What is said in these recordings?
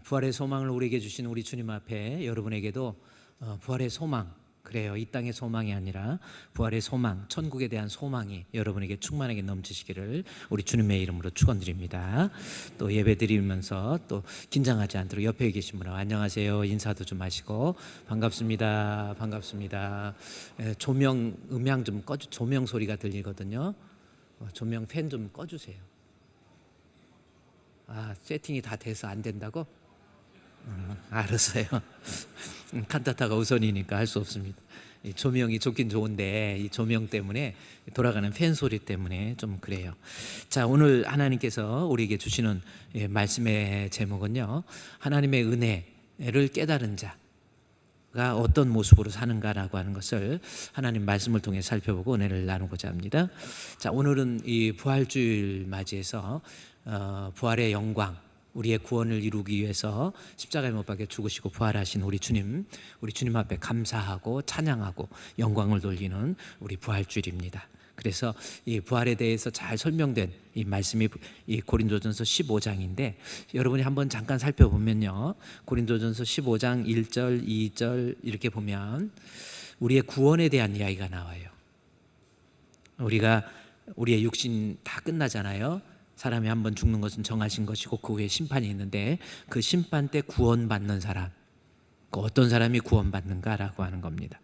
부활의 소망을 우리에게 주신 우리 주님 앞에 여러분에게도 부활의 소망, 그래요. 이 땅의 소망이 아니라 부활의 소망, 천국에 대한 소망이 여러분에게 충만하게 넘치시기를 우리 주님의 이름으로 축원드립니다. 또 예배 드리면서 또 긴장하지 않도록 옆에 계신 분하고 안녕하세요 인사도 좀 하시고 반갑습니다, 반갑습니다. 조명 음향 좀 꺼주, 조명 소리가 들리거든요. 조명 팬 좀 꺼주세요. 세팅이 다 돼서 안 된다고? 알았어요. 칸타타가 우선이니까 할 수 없습니다. 이 조명이 좋긴 좋은데 이 조명 때문에 돌아가는 팬 소리 때문에 좀 그래요. 자, 오늘 하나님께서 우리에게 주시는 말씀의 제목은요, 하나님의 은혜를 깨달은 자가 어떤 모습으로 사는가라고 하는 것을 하나님 말씀을 통해 살펴보고 은혜를 나누고자 합니다. 자, 오늘은 이 부활주일 맞이해서 부활의 영광, 우리의 구원을 이루기 위해서 십자가에 못 박혀 죽으시고 부활하신 우리 주님 앞에 감사하고 찬양하고 영광을 돌리는 우리 부활주일입니다. 그래서 이 부활에 대해서 잘 설명된 이 말씀이 이 고린도전서 15장인데 여러분이 한번 잠깐 살펴보면요, 고린도전서 15장 1절 2절 이렇게 보면 우리의 구원에 대한 이야기가 나와요. 우리의 육신 다 끝나잖아요. 사람이 한번 죽는 것은 정하신 것이고 그 후에 심판이 있는데 그 심판 때 구원받는 사람, 어떤 사람이 구원받는가라고 하는 겁니다.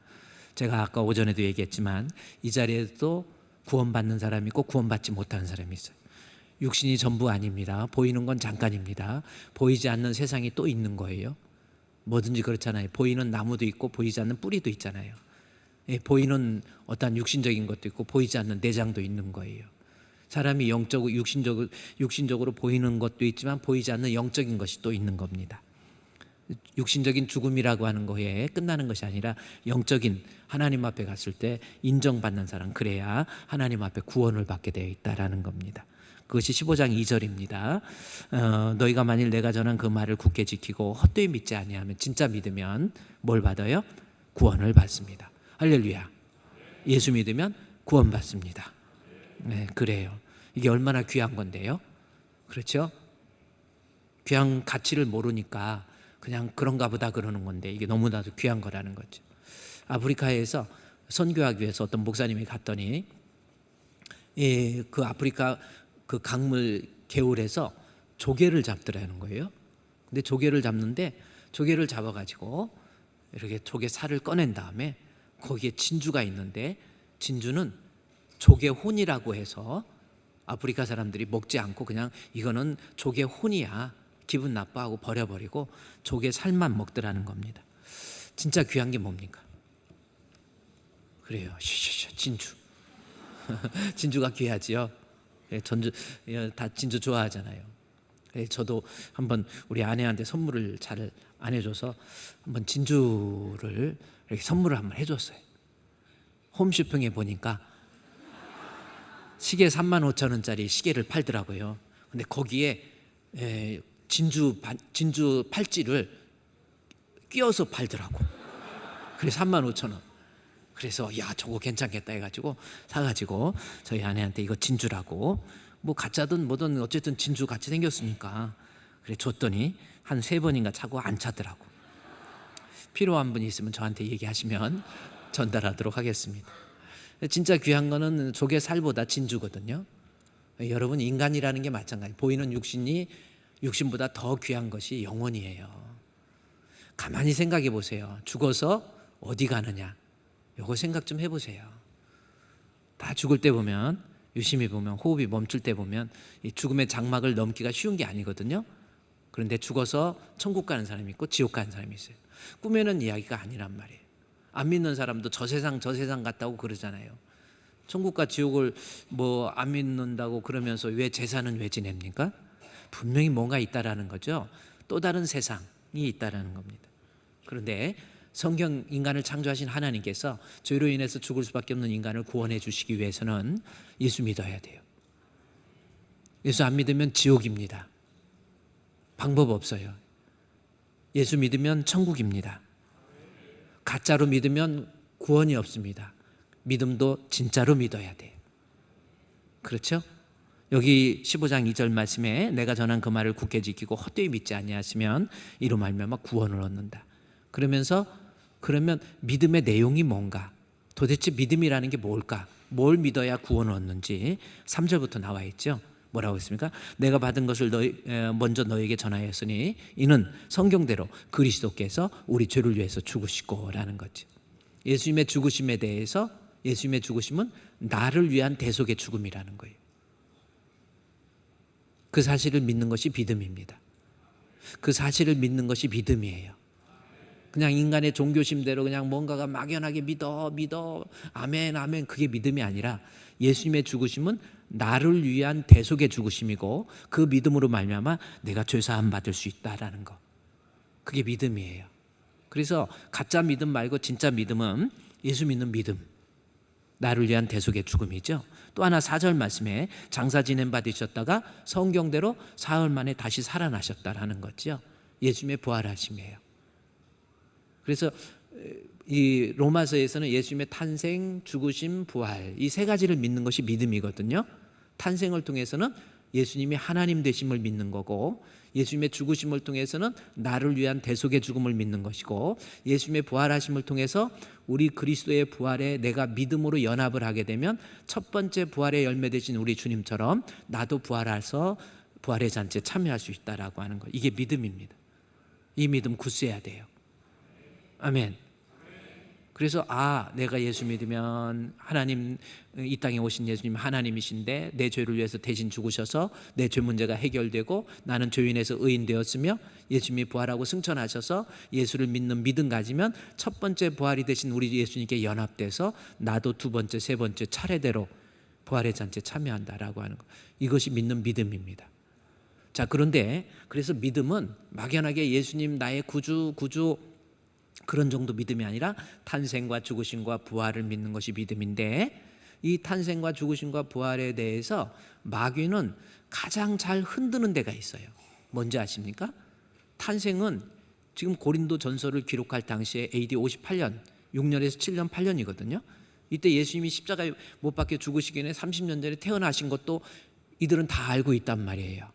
제가 아까 오전에도 얘기했지만 이 자리에도 구원받는 사람이 있고 구원받지 못하는 사람이 있어요. 육신이 전부 아닙니다. 보이는 건 잠깐입니다. 보이지 않는 세상이 또 있는 거예요. 뭐든지 그렇잖아요. 보이는 나무도 있고 보이지 않는 뿌리도 있잖아요. 보이는 어떤 육신적인 것도 있고 보이지 않는 내장도 있는 거예요. 사람이 영적으로 육신적으로 보이는 것도 있지만 보이지 않는 영적인 것이 또 있는 겁니다. 육신적인 죽음이라고 하는 거에 끝나는 것이 아니라 영적인 하나님 앞에 갔을 때 인정받는 사람, 그래야 하나님 앞에 구원을 받게 되어 있다라는 겁니다. 그것이 15장 2절입니다. 너희가 만일 내가 전한 그 말을 굳게 지키고 헛되이 믿지 아니하면, 진짜 믿으면 뭘 받아요? 구원을 받습니다. 할렐루야. 예수 믿으면 구원받습니다. 네, 그래요. 이게 얼마나 귀한 건데요. 그렇죠? 귀한 가치를 모르니까 그냥 그런가 보다 그러는 건데 이게 너무나도 귀한 거라는 거죠. 아프리카에서 선교하기 위해서 어떤 목사님이 갔더니 그 아프리카 그 강물 개울에서 조개를 잡더라는 거예요. 근데 조개를 잡는데 조개를 잡아가지고 이렇게 조개 살을 꺼낸 다음에 거기에 진주가 있는데 진주는 조개 혼이라고 해서 아프리카 사람들이 먹지 않고 그냥 이거는 조개 혼이야 기분 나빠하고 버려버리고 조개 살만 먹더라는 겁니다. 진짜 귀한 게 뭡니까? 그래요. 진주. 진주가 귀하지요. 다 진주 좋아하잖아요. 저도 한번 우리 아내한테 선물을 잘 안 해줘서 한번 진주를 이렇게 선물을 한번 해줬어요. 홈쇼핑에 보니까 시계 35,000원짜리 시계를 팔더라고요. 근데 거기에 진주 팔찌를 끼워서 팔더라고. 그래서 35,000원. 그래서 야, 저거 괜찮겠다 해가지고 사가지고 저희 아내한테 이거 진주라고, 뭐 가짜든 뭐든 어쨌든 진주 같이 생겼으니까 그래 줬더니 한 3번인가 차고 안 차더라고. 필요한 분이 있으면 저한테 얘기하시면 전달하도록 하겠습니다. 진짜 귀한 거는 조개 살보다 진주거든요. 여러분, 인간이라는 게 마찬가지. 보이는 육신보다 더 귀한 것이 영혼이에요. 가만히 생각해 보세요. 죽어서 어디 가느냐, 요거 생각 좀 해보세요. 다 죽을 때 보면, 유심히 보면, 호흡이 멈출 때 보면 이 죽음의 장막을 넘기가 쉬운 게 아니거든요. 그런데 죽어서 천국 가는 사람이 있고 지옥 가는 사람이 있어요. 꿈에는 이야기가 아니란 말이에요. 안 믿는 사람도 저 세상 갔다고 그러잖아요. 천국과 지옥을 뭐 안 믿는다고 그러면서 왜 제사는 왜 지냅니까? 분명히 뭔가 있다라는 거죠. 또 다른 세상이 있다라는 겁니다. 그런데 성경 인간을 창조하신 하나님께서 죄로 인해서 죽을 수밖에 없는 인간을 구원해 주시기 위해서는 예수 믿어야 돼요. 예수 안 믿으면 지옥입니다. 방법 없어요. 예수 믿으면 천국입니다. 가짜로 믿으면 구원이 없습니다. 믿음도 진짜로 믿어야 돼요. 그렇죠? 여기 15장 2절 말씀에 내가 전한 그 말을 굳게 지키고 헛되이 믿지 아니하시면 이로 말미암아 구원을 얻는다. 그러면서 그러면 믿음의 내용이 뭔가? 도대체 믿음이라는 게 뭘까? 뭘 믿어야 구원을 얻는지 3절부터 나와 있죠. 뭐라고 했습니까? 내가 받은 것을 먼저 너에게 전하였으니 이는 성경대로 그리스도께서 우리 죄를 위해서 죽으시고 라는 거죠. 예수님의 죽으심에 대해서 예수님의 죽으심은 나를 위한 대속의 죽음이라는 거예요. 그 사실을 믿는 것이 믿음입니다. 그 사실을 믿는 것이 믿음이에요. 그냥 인간의 종교심대로 그냥 뭔가가 막연하게 믿어 아멘 아멘 그게 믿음이 아니라 예수님의 죽으심은 나를 위한 대속의 죽으심이고 그 믿음으로 말미암아 내가 죄사함 받을 수 있다라는 거, 그게 믿음이에요. 그래서 가짜 믿음 말고 진짜 믿음은 예수 믿는 믿음, 나를 위한 대속의 죽음이죠. 또 하나 4절 말씀에 장사 지낸 바 되셨다가 성경대로 사흘 만에 다시 살아나셨다라는 거죠. 예수님의 부활하심이에요. 그래서 이 로마서에서는 예수님의 탄생, 죽으심, 부활 이 세 가지를 믿는 것이 믿음이거든요. 탄생을 통해서는 예수님이 하나님 되심을 믿는 거고, 예수님의 죽으심을 통해서는 나를 위한 대속의 죽음을 믿는 것이고, 예수님의 부활하심을 통해서 우리 그리스도의 부활에 내가 믿음으로 연합을 하게 되면 첫 번째 부활의 열매 되신 우리 주님처럼 나도 부활해서 부활의 잔치에 참여할 수 있다라고 하는 거, 이게 믿음입니다. 이 믿음 굳세야 돼요. 아멘. 그래서 내가 예수 믿으면 하나님, 이 땅에 오신 예수님 하나님이신데 내 죄를 위해서 대신 죽으셔서 내 죄 문제가 해결되고 나는 죄인에서 의인 되었으며 예수님이 부활하고 승천하셔서 예수를 믿는 믿음 가지면 첫 번째 부활이 되신 우리 예수님께 연합돼서 나도 두 번째, 세 번째 차례대로 부활의 잔치에 참여한다라고 하는 것, 이것이 믿는 믿음입니다. 자, 그런데 그래서 믿음은 막연하게 예수님 나의 구주 그런 정도 믿음이 아니라 탄생과 죽으심과 부활을 믿는 것이 믿음인데, 이 탄생과 죽으심과 부활에 대해서 마귀는 가장 잘 흔드는 데가 있어요. 뭔지 아십니까? 탄생은 지금 고린도 전서를 기록할 당시에 AD 58년, 6년에서 7년, 8년이거든요. 이때 예수님이 십자가에 못 박혀 죽으시기 전에 30년 전에 태어나신 것도 이들은 다 알고 있단 말이에요.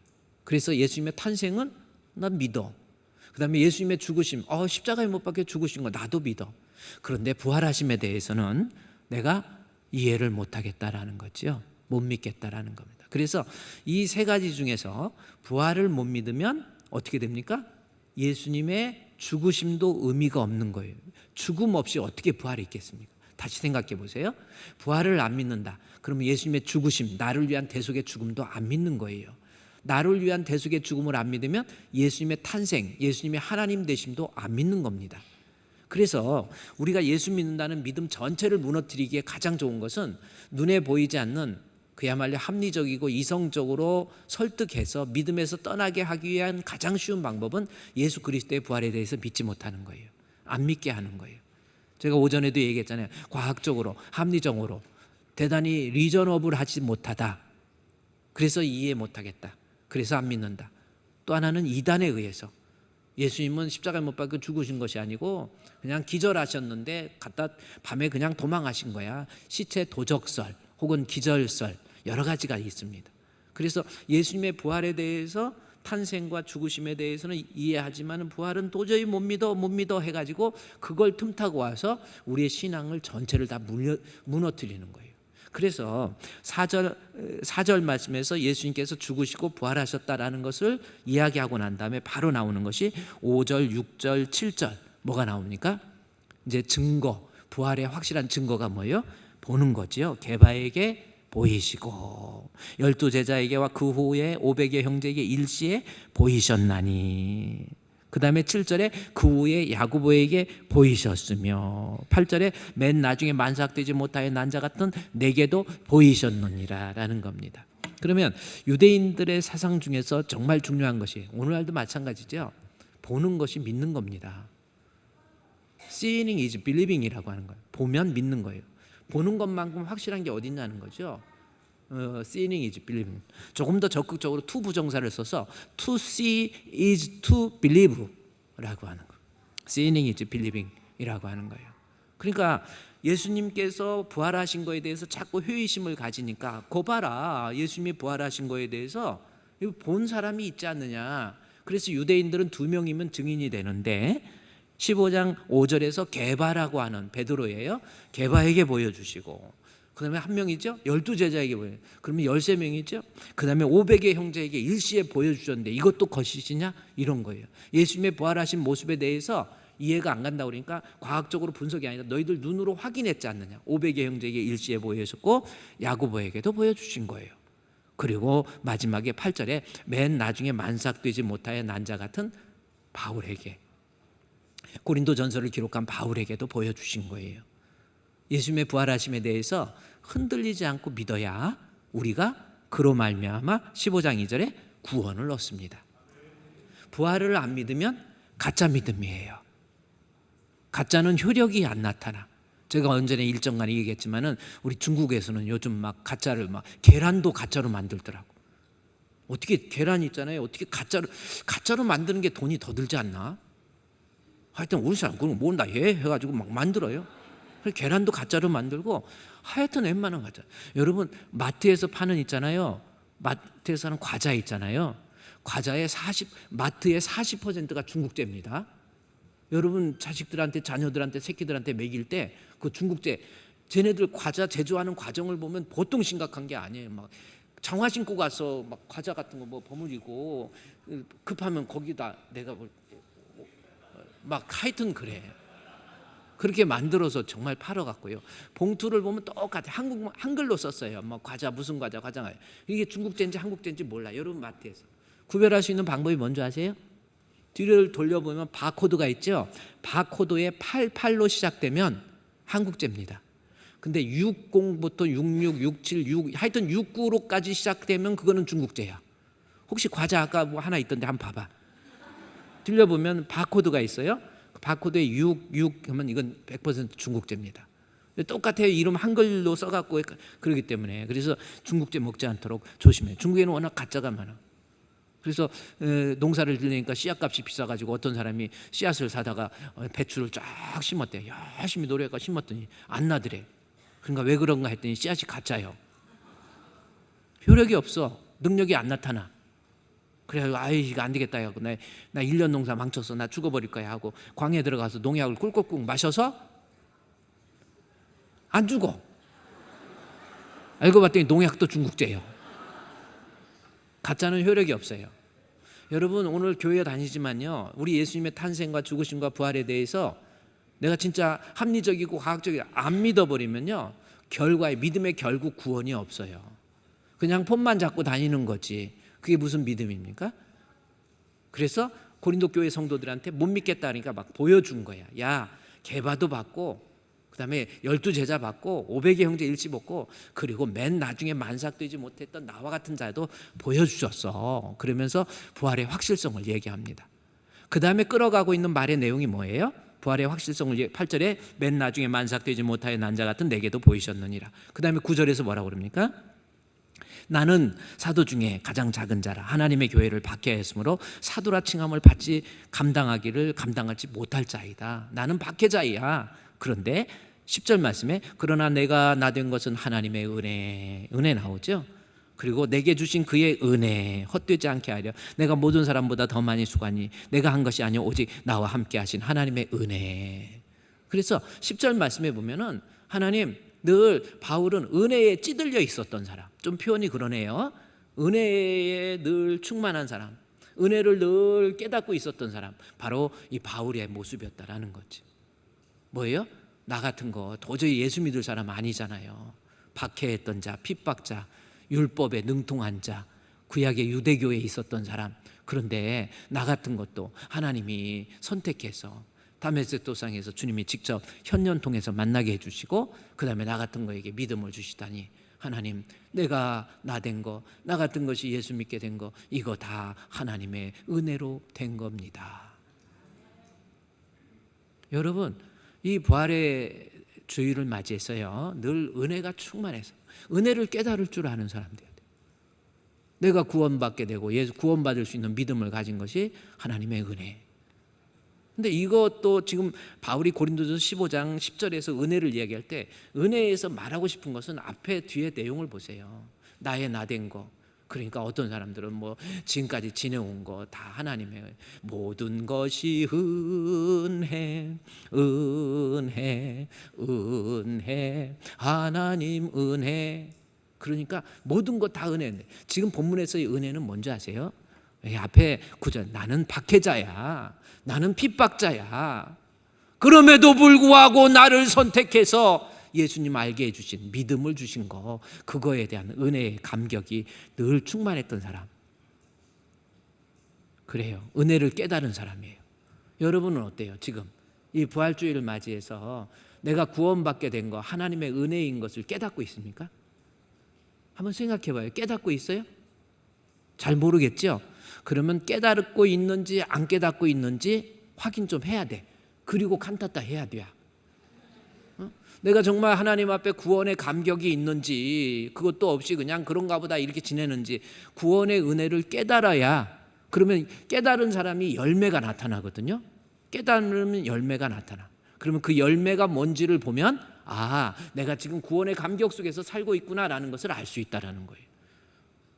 그래서 예수님의 탄생은 난 믿어. 그 다음에 예수님의 죽으심, 십자가에 못 박혀 죽으신 거 나도 믿어. 그런데 부활하심에 대해서는 내가 이해를 못하겠다라는 거죠. 못 믿겠다라는 겁니다. 그래서 이 세 가지 중에서 부활을 못 믿으면 어떻게 됩니까? 예수님의 죽으심도 의미가 없는 거예요. 죽음 없이 어떻게 부활이 있겠습니까? 다시 생각해 보세요. 부활을 안 믿는다. 그러면 예수님의 죽으심, 나를 위한 대속의 죽음도 안 믿는 거예요. 나를 위한 대속의 죽음을 안 믿으면 예수님의 탄생, 예수님의 하나님 되심도 안 믿는 겁니다. 그래서 우리가 예수 믿는다는 믿음 전체를 무너뜨리기에 가장 좋은 것은 눈에 보이지 않는 그야말로 합리적이고 이성적으로 설득해서 믿음에서 떠나게 하기 위한 가장 쉬운 방법은 예수 그리스도의 부활에 대해서 믿지 못하는 거예요. 안 믿게 하는 거예요. 제가 오전에도 얘기했잖아요. 과학적으로, 합리적으로 대단히 리저너블 하지 못하다. 그래서 이해 못하겠다. 그래서 안 믿는다. 또 하나는 이단에 의해서 예수님은 십자가에 못 박혀 죽으신 것이 아니고 그냥 기절하셨는데 갖다 밤에 그냥 도망하신 거야. 시체 도적설 혹은 기절설 여러 가지가 있습니다. 그래서 예수님의 부활에 대해서 탄생과 죽으심에 대해서는 이해하지만 부활은 도저히 못 믿어 해가지고 그걸 틈타고 와서 우리의 신앙을 전체를 다 무너뜨리는 거예요. 그래서 4절 말씀에서 예수님께서 죽으시고 부활하셨다라는 것을 이야기하고 난 다음에 바로 나오는 것이 5절, 6절, 7절 뭐가 나옵니까? 이제 증거, 부활의 확실한 증거가 뭐예요? 보는 거지요. 게바에게 보이시고 12제자에게와 그 후에 500의 형제에게 일시에 보이셨나니, 그 다음에 7절에 그 후에 야고보에게 보이셨으며 8절에 맨 나중에 만삭되지 못하여 난자 같은 내게도 보이셨느니라 라는 겁니다. 그러면 유대인들의 사상 중에서 정말 중요한 것이 오늘날도 마찬가지죠. 보는 것이 믿는 겁니다. Seeing is believing이라고 하는 거예요. 보면 믿는 거예요. 보는 것만큼 확실한 게 어디 있냐는 거죠. Seeing is believing. 조금 더 적극적으로 to 부정사를 써서 to see is to believe라고 하는 거. Seeing is believing이라고 하는 거예요. 그러니까 예수님께서 부활하신 거에 대해서 자꾸 회의심을 가지니까 거 봐라, 예수님이 부활하신 거에 대해서 본 사람이 있지 않느냐. 그래서 유대인들은 2명이면 증인이 되는데 15장 5절에서 게바라고 하는 베드로예요. 게바에게 보여주시고, 그 다음에 한 명이죠, 12제자에게 보여요. 그러면 13명이죠. 그 다음에 500의 형제에게 일시에 보여주셨는데 이것도 거짓이냐, 이런 거예요. 예수님의 부활하신 모습에 대해서 이해가 안 간다고 그러니까 과학적으로 분석이 아니라 너희들 눈으로 확인했지 않느냐. 500의 형제에게 일시에 보여주셨고 야고보에게도 보여주신 거예요. 그리고 마지막에 8절에 맨 나중에 만삭되지 못하여 난 자 같은 바울에게, 고린도 전서를 기록한 바울에게도 보여주신 거예요. 예수님의 부활하심에 대해서 흔들리지 않고 믿어야 우리가 그로 말미암아 15장 2절에 구원을 얻습니다. 부활을 안 믿으면 가짜 믿음이에요. 가짜는 효력이 안 나타나. 제가 언전에 일정간에 얘기했지만은 우리 중국에서는 요즘 막 가짜를 막 계란도 가짜로 만들더라고. 어떻게 계란 있잖아요. 어떻게 가짜로 만드는 게 돈이 더 들지 않나? 하여튼 우리 사람 그런 거 모른다 해가지고 막 만들어요. 계란도 가짜로 만들고 하여튼 웬만한 가짜. 여러분 마트에서 파는 있잖아요. 마트에서 하는 과자 있잖아요. 과자의 마트의 40%가 중국제입니다. 여러분 자식들한테, 자녀들한테, 새끼들한테 먹일 때 그 중국제, 쟤네들 과자 제조하는 과정을 보면 보통 심각한 게 아니에요. 막 장화 신고 가서 막 과자 같은 거 뭐 버무리고 급하면 거기다 내가 막 하여튼 그래. 그렇게 만들어서 정말 팔아갖고요. 봉투를 보면 똑같아. 한글로 썼어요. 뭐 과자 무슨 과자 이게 중국제인지 한국제인지 몰라. 여러분 마트에서 구별할 수 있는 방법이 뭔지 아세요? 뒤를 돌려보면 바코드가 있죠. 바코드에 88로 시작되면 한국제입니다. 근데 60부터 66, 67, 6 하여튼 69로까지 시작되면 그거는 중국제야. 혹시 과자 아까 뭐 하나 있던데 한번 봐봐. 들려보면 바코드가 있어요. 바코드에 6 하면 이건 100% 중국제입니다. 똑같아요. 이름 한글로 써갖고 그러기 때문에. 그래서 중국제 먹지 않도록 조심해요. 중국에는 워낙 가짜가 많아. 그래서 농사를 지으니까 씨앗값이 비싸가지고 어떤 사람이 씨앗을 사다가 배추를 쫙 심었대요. 열심히 노력해서 심었더니 안 나더래. 그러니까 왜 그런가 했더니 씨앗이 가짜요. 효력이 없어. 능력이 안 나타나. 그래가지고 아이 이거 안 되겠다 하고 나 1년 농사 망쳤어. 나 죽어버릴 거야 하고 광야에 들어가서 농약을 꿀꺽꿀 마셔서 안 죽어. 알고 봤더니 농약도 중국제예요. 가짜는 효력이 없어요. 여러분 오늘 교회 다니지만요, 우리 예수님의 탄생과 죽으심과 부활에 대해서 내가 진짜 합리적이고 과학적이고 안 믿어버리면요, 믿음의 결국 구원이 없어요. 그냥 폰만 잡고 다니는 거지. 그게 무슨 믿음입니까? 그래서 고린도 교회 성도들한테 못 믿겠다 하니까 막 보여준 거야. 야, 게바도 받고 그 다음에 12제자 받고 500의 형제 일시 받고 그리고 맨 나중에 만삭되지 못했던 나와 같은 자도 보여주셨어. 그러면서 부활의 확실성을 얘기합니다. 그 다음에 끌어가고 있는 말의 내용이 뭐예요? 부활의 확실성을 8절에 맨 나중에 만삭되지 못하여 난 자 같은 내게도 보이셨느니라. 그 다음에 9절에서 뭐라고 그럽니까? 나는 사도 중에 가장 작은 자라 하나님의 교회를 박해하였으므로 사도라 칭함을 감당하지 못할 자이다. 나는 박해자이야. 그런데 10절 말씀에 그러나 내가 나 된 것은 하나님의 은혜 나오죠. 그리고 내게 주신 그의 은혜 헛되지 않게 하려 내가 모든 사람보다 더 많이 수고하니 내가 한 것이 아니오 오직 나와 함께 하신 하나님의 은혜. 그래서 10절 말씀에 보면은 하나님, 늘 바울은 은혜에 찌들려 있었던 사람, 좀 표현이 그러네요. 은혜에 늘 충만한 사람, 은혜를 늘 깨닫고 있었던 사람, 바로 이 바울의 모습이었다라는 거지. 뭐예요? 나 같은 거 도저히 예수 믿을 사람 아니잖아요. 박해했던 자, 핍박자, 율법에 능통한 자, 구약의 유대교에 있었던 사람. 그런데 나 같은 것도 하나님이 선택해서 다메섹 도상에서 주님이 직접 현년 통해서 만나게 해주시고 그 다음에 나 같은 거에게 믿음을 주시다니, 하나님, 내가 나 된 거, 나 같은 것이 예수 믿게 된 거, 이거 다 하나님의 은혜로 된 겁니다. 여러분, 이 부활의 주일을 맞이해서요, 늘 은혜가 충만해서 은혜를 깨달을 줄 아는 사람 돼야 돼요. 내가 구원받게 되고 구원받을 수 있는 믿음을 가진 것이 하나님의 은혜. 근데 이것도 지금 바울이 고린도전서 15장 10절에서 은혜를 이야기할 때 은혜에서 말하고 싶은 것은 앞에 뒤에 내용을 보세요. 나의 나된 거. 그러니까 어떤 사람들은 뭐 지금까지 지내온 거 다 하나님의 모든 것이 은혜, 은혜, 은혜, 하나님 은혜. 그러니까 모든 것 다 은혜인데 지금 본문에서의 은혜는 뭔지 아세요? 앞에 구절, 나는 박해자야, 나는 핍박자야. 그럼에도 불구하고 나를 선택해서 예수님 알게 해주신, 믿음을 주신 거, 그거에 대한 은혜의 감격이 늘 충만했던 사람. 그래요. 은혜를 깨달은 사람이에요. 여러분은 어때요? 지금 이 부활주의를 맞이해서 내가 구원받게 된 거, 하나님의 은혜인 것을 깨닫고 있습니까? 한번 생각해 봐요. 깨닫고 있어요? 잘 모르겠죠? 그러면 깨닫고 있는지 안 깨닫고 있는지 확인 좀 해야 돼. 그리고 간탔다 해야 돼. 내가 정말 하나님 앞에 구원의 감격이 있는지, 그것도 없이 그냥 그런가 보다 이렇게 지내는지, 구원의 은혜를 깨달아야, 그러면 깨달은 사람이 열매가 나타나거든요. 깨달으면 열매가 나타나. 그러면 그 열매가 뭔지를 보면 내가 지금 구원의 감격 속에서 살고 있구나라는 것을 알 수 있다라는 거예요.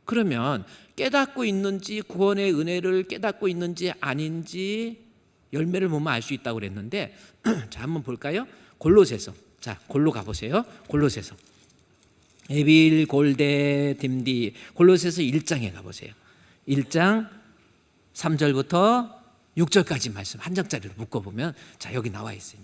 그러면 깨닫고 있는지, 구원의 은혜를 깨닫고 있는지 아닌지 열매를 보면 알 수 있다고 그랬는데 자, 한번 볼까요? 골로새서. 자, 골로 가보세요. 골로새서. 에빌 골데 딤디. 골로새서 1장에 가보세요. 1장 3절부터 6절까지 말씀 한 장짜리로 묶어보면, 자, 여기 나와 있어요.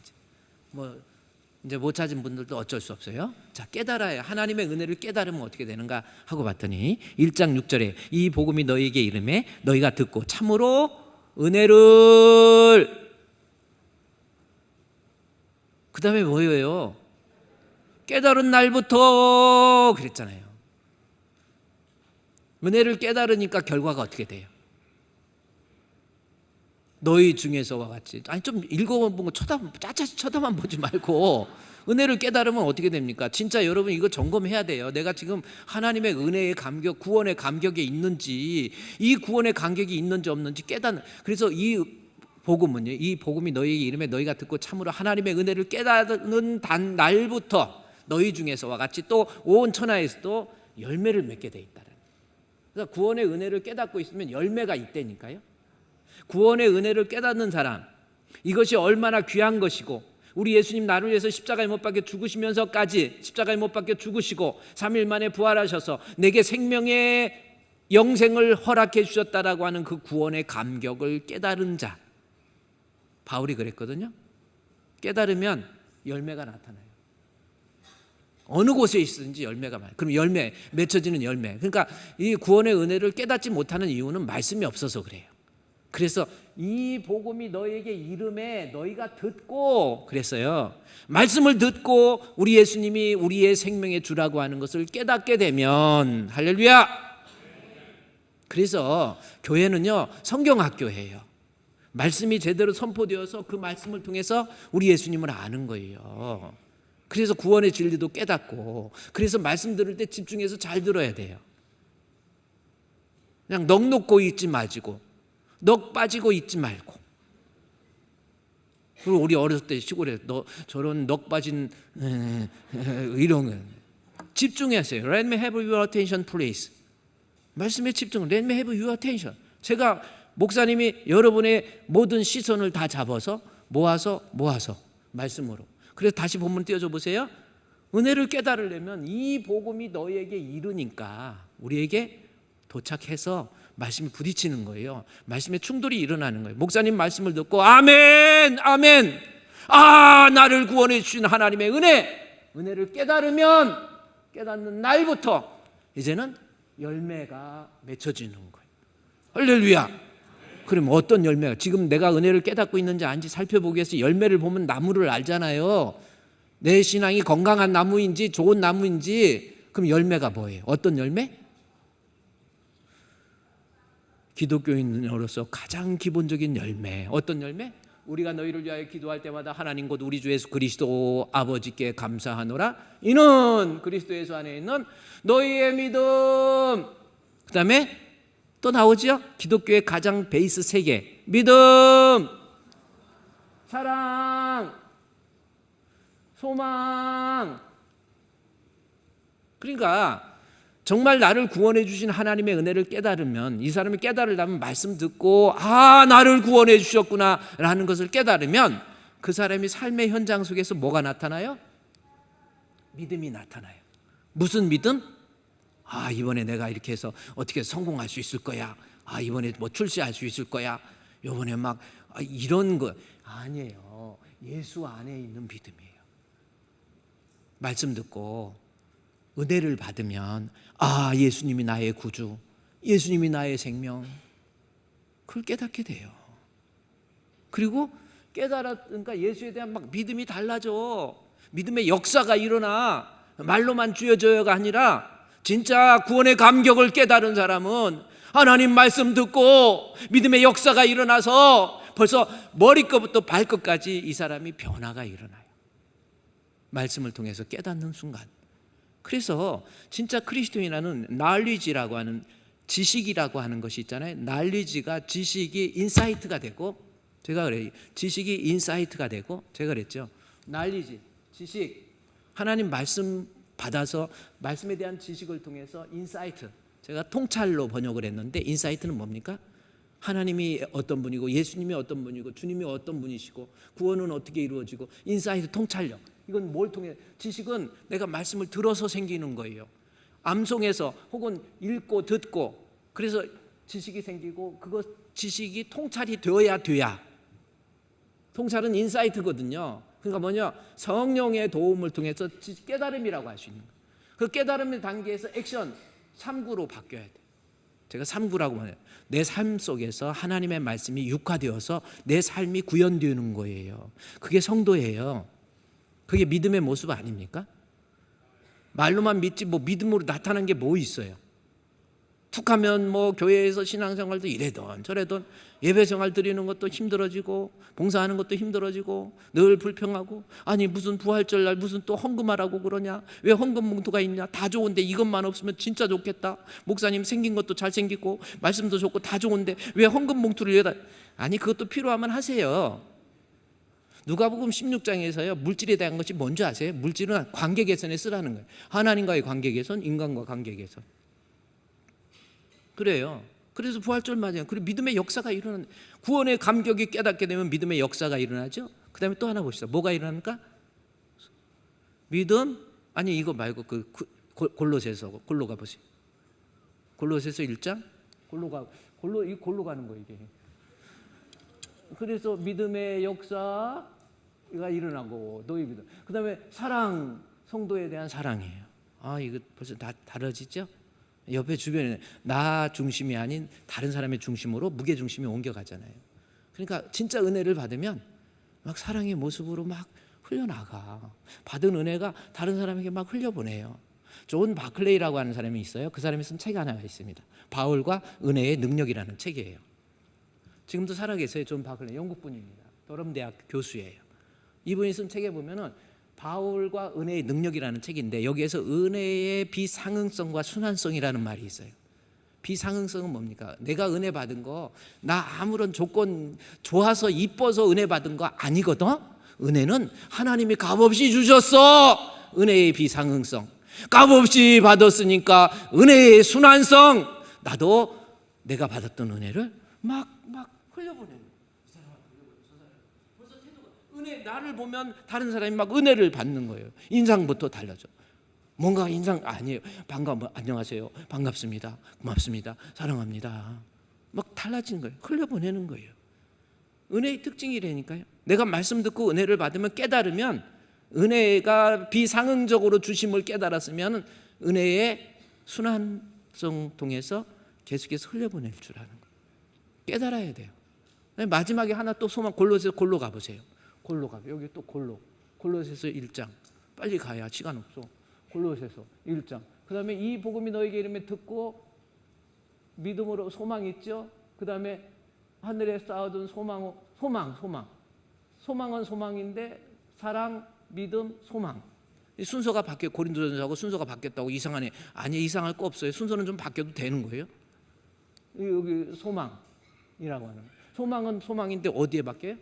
이제 못 찾은 분들도 어쩔 수 없어요. 자, 깨달아야, 하나님의 은혜를 깨달으면 어떻게 되는가 하고 봤더니 1장 6절에 이 복음이 너희에게 이름에 너희가 듣고 참으로 은혜를, 그 다음에 뭐예요? 깨달은 날부터 그랬잖아요. 은혜를 깨달으니까 결과가 어떻게 돼요? 너희 중에서와 같이. 아니, 좀 읽어본 거 짜짜시 쳐다만 보지 말고 은혜를 깨달으면 어떻게 됩니까? 진짜 여러분 이거 점검해야 돼요. 내가 지금 하나님의 은혜의 감격, 구원의 감격에 있는지, 이 구원의 감격이 있는지 없는지 깨닫는. 그래서 이 복음은요, 이 복음이 너희에게 이름에 너희가 듣고 참으로 하나님의 은혜를 깨닫는 날부터 너희 중에서와 같이 또 온 천하에서도 열매를 맺게 돼 있다는. 그러니까 구원의 은혜를 깨닫고 있으면 열매가 있다니까요. 구원의 은혜를 깨닫는 사람, 이것이 얼마나 귀한 것이고, 우리 예수님 나를 위해서 십자가에 못 박혀 죽으시면서까지, 십자가에 못 박혀 죽으시고 3일 만에 부활하셔서 내게 생명의 영생을 허락해 주셨다라고 하는 그 구원의 감격을 깨달은 자, 바울이 그랬거든요. 깨달으면 열매가 나타나요. 어느 곳에 있든지 열매가 많아요. 그럼 열매, 맺혀지는 열매. 그러니까 이 구원의 은혜를 깨닫지 못하는 이유는 말씀이 없어서 그래요. 그래서 이 복음이 너희에게 이름에 너희가 듣고, 그랬어요. 말씀을 듣고 우리 예수님이 우리의 생명의 주라고 하는 것을 깨닫게 되면, 할렐루야. 그래서 교회는요, 성경학교예요. 말씀이 제대로 선포되어서 그 말씀을 통해서 우리 예수님을 아는 거예요. 그래서 구원의 진리도 깨닫고, 그래서 말씀 들을 때 집중해서 잘 들어야 돼요. 그냥 넋 놓고 있지 마시고, 넋 빠지고 있지 말고. 그리고 우리 어렸을 때 시골에 저런 넋 빠진 이런 거 집중하세요. Let me have your attention, please. 말씀에 집중. Let me have your attention. 제가 목사님이 여러분의 모든 시선을 다 잡아서 모아서 말씀으로. 그래서 다시 본문 띄워줘 보세요. 은혜를 깨달으려면 이 복음이 너희에게 이르니까 우리에게 도착해서 말씀이 부딪히는 거예요. 말씀에 충돌이 일어나는 거예요. 목사님 말씀을 듣고 아멘, 아멘. 나를 구원해 주신 하나님의 은혜를 깨달으면, 깨닫는 날부터 이제는 열매가 맺혀지는 거예요. 할렐루야. 그럼 어떤 열매가, 지금 내가 은혜를 깨닫고 있는지 아닌지 살펴보기 위해서 열매를 보면 나무를 알잖아요. 내 신앙이 건강한 나무인지 좋은 나무인지. 그럼 열매가 뭐예요? 어떤 열매? 기독교인으로서 가장 기본적인 열매. 어떤 열매? 우리가 너희를 위하여 기도할 때마다 하나님 곧 우리 주 예수 그리스도 아버지께 감사하노라. 이는 그리스도 예수 안에 있는 너희의 믿음. 그 다음에 또 나오죠? 기독교의 가장 베이스 3개. 믿음, 사랑, 소망. 그러니까 정말 나를 구원해 주신 하나님의 은혜를 깨달으면, 이 사람이 깨달으려면 말씀 듣고 나를 구원해 주셨구나 라는 것을 깨달으면 그 사람이 삶의 현장 속에서 뭐가 나타나요? 믿음이 나타나요. 무슨 믿음? 이번에 내가 이렇게 해서 어떻게 성공할 수 있을 거야. 이번에 뭐 출세할 수 있을 거야. 이번에 막 이런 거 아니에요. 예수 안에 있는 믿음이에요. 말씀 듣고 은혜를 받으면 예수님이 나의 구주, 예수님이 나의 생명, 그걸 깨닫게 돼요. 그리고 깨달았으니까 예수에 대한 막 믿음이 달라져. 믿음의 역사가 일어나. 말로만 주여져요가 아니라 진짜 구원의 감격을 깨달은 사람은 하나님 말씀 듣고 믿음의 역사가 일어나서 벌써 머리끝부터 발끝까지 이 사람이 변화가 일어나요. 말씀을 통해서 깨닫는 순간. 그래서 진짜 크리스도인이라는 knowledge라고 하는, 지식이라고 하는 것이 있잖아요. knowledge가, 지식이 인사이트가 되고, 제가 그래요. 지식이 인사이트가 되고, 제가 그랬죠. knowledge, 지식, 하나님 말씀 받아서 말씀에 대한 지식을 통해서 인사이트, 제가 통찰로 번역을 했는데 인사이트는 뭡니까? 하나님이 어떤 분이고 예수님이 어떤 분이고 주님이 어떤 분이시고 구원은 어떻게 이루어지고, 인사이트, 통찰력. 이건 뭘 통해? 지식은 내가 말씀을 들어서 생기는 거예요. 암송해서 혹은 읽고 듣고, 그래서 지식이 생기고, 그거 지식이 통찰이 되어야 돼야. 통찰은 인사이트거든요. 그러니까 뭐냐? 성령의 도움을 통해서 깨달음이라고 할 수 있는 거예요. 그 깨달음의 단계에서 액션, 3구로 바뀌어야 돼요. 제가 3구라고 말해요. 내 삶 속에서 하나님의 말씀이 육화되어서 내 삶이 구현되는 거예요. 그게 성도예요. 그게 믿음의 모습 아닙니까? 말로만 믿지 뭐 믿음으로 나타난 게 뭐 있어요? 툭하면 뭐 교회에서 신앙생활도 이래던 저래던, 예배생활 드리는 것도 힘들어지고 봉사하는 것도 힘들어지고 늘 불평하고, 아니 무슨 부활절날 무슨 또 헌금하라고 그러냐, 왜 헌금 봉투가 있냐, 다 좋은데 이것만 없으면 진짜 좋겠다, 목사님 생긴 것도 잘생기고 말씀도 좋고 다 좋은데 왜 헌금 봉투를 여기다. 아니 그것도 필요하면 하세요. 누가복음 16장에서요 물질에 대한 것이 뭔지 아세요? 물질은 관계 개선에 쓰라는 거예요. 하나님과의 관계 개선, 인간과 관계 개선. 그래요. 그래서 부활절 맞아요. 그리고 믿음의 역사가 일어나는, 구원의 감격이 깨닫게 되면 믿음의 역사가 일어나죠. 그 다음에 또 하나 봅시다. 뭐가 일어납니까? 믿음, 아니 이거 말고 골로새서, 골로 가보세요. 골로새서 1장, 골로 가는 거예요 이게. 그래서 믿음의 역사가 일어나고, 너희 믿음. 그 다음에 사랑, 성도에 대한 사랑이에요. 이거 벌써 다 다르지죠? 옆에 주변에 나 중심이 아닌 다른 사람의 중심으로 무게 중심이 옮겨가잖아요. 그러니까 진짜 은혜를 받으면 막 사랑의 모습으로 막 흘려나가. 받은 은혜가 다른 사람에게 막 흘려보내요. 존 바클레이라고 하는 사람이 있어요. 그 사람이 쓴 책 하나가 있습니다. 바울과 은혜의 능력이라는 책이에요. 지금도 살아계세요. 존 바클레이, 영국 분입니다. 더럼 대학 교수예요. 이분이 쓴 책에 보면은 바울과 은혜의 능력이라는 책인데, 여기에서 은혜의 비상응성과 순환성이라는 말이 있어요. 비상응성은 뭡니까? 내가 은혜 받은 거 나 아무런 조건 좋아서 이뻐서 은혜 받은 거 아니거든. 은혜는 하나님이 값없이 주셨어. 은혜의 비상응성. 값없이 받았으니까 은혜의 순환성. 나도 내가 받았던 은혜를 막 흘려보내는 거예요. 은혜, 나를 보면 다른 사람이 막 은혜를 받는 거예요. 인상부터 달라져. 뭔가 인상 아니에요. 안녕하세요. 반갑습니다. 고맙습니다. 사랑합니다. 막 달라지는 거예요. 흘려보내는 거예요. 은혜의 특징이라니까요. 내가 말씀 듣고 은혜를 받으면, 깨달으면, 은혜가 비상응적으로 주심을 깨달았으면 은혜의 순환성 통해서 계속해서 흘려보낼 줄 아는 거예요. 깨달아야 돼요. 마지막에 하나 또 소망, 골로새서 골로 가보세요. 골로 가. 여기 또 골로새서 1장. 빨리 가야 시간 없어. 골로새서 1장. 그 다음에 이 복음이 너에게 이름에 듣고 믿음으로 소망 있죠. 그 다음에 하늘에 쌓아둔 소망은 소망인데 사랑, 믿음, 소망. 이 순서가 바뀌어. 고린도전서하고 순서가 바뀌었다고 이상하네. 아니 이상할 거 없어요. 순서는 좀 바뀌어도 되는 거예요. 여기 소망이라고 하는. 소망은 소망인데 어디에 바뀌어요?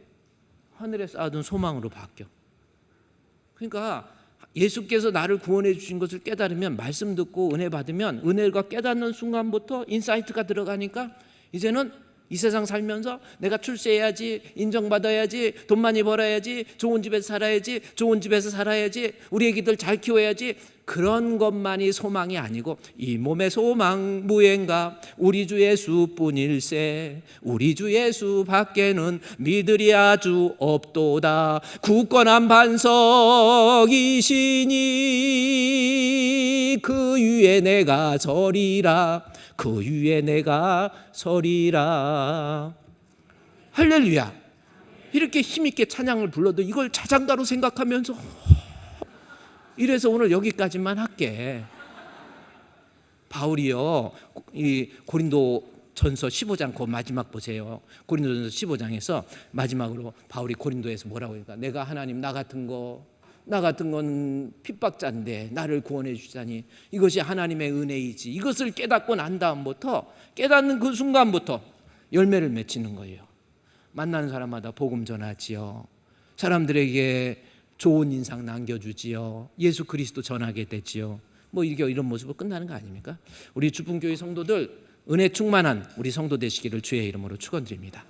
하늘에 쌓아둔 소망으로 바뀌어. 그러니까 예수께서 나를 구원해 주신 것을 깨달으면, 말씀 듣고 은혜 받으면, 은혜가 깨닫는 순간부터 인사이트가 들어가니까 이제는 이 세상 살면서 내가 출세해야지, 인정받아야지, 돈 많이 벌어야지, 좋은 집에서 살아야지, 좋은 집에서 살아야지, 우리 애기들 잘 키워야지, 그런 것만이 소망이 아니고 이 몸의 소망 무엔가 우리 주 예수뿐일세, 우리 주 예수 밖에는 믿으리 아주 없도다. 굳건한 반석이시니 그 위에 내가 서리라, 그 위에 내가 서리라. 할렐루야. 이렇게 힘있게 찬양을 불러도 이걸 자장가로 생각하면서, 이래서 오늘 여기까지만 할게. 바울이요, 이 고린도전서 15장 그 마지막 보세요. 고린도전서 15장에서 마지막으로 바울이 고린도에서 뭐라고 하니까, 내가 하나님 나 같은 건 핍박자인데 나를 구원해 주자니 이것이 하나님의 은혜이지, 이것을 깨닫고 난 다음부터, 깨닫는 그 순간부터 열매를 맺히는 거예요. 만나는 사람마다 복음 전하지요. 사람들에게 좋은 인상 남겨주지요. 예수 그리스도 전하게 되지요. 뭐 이런 모습으로 끝나는 거 아닙니까? 우리 주분교회 성도들 은혜 충만한 우리 성도 되시기를 주의 이름으로 축원드립니다.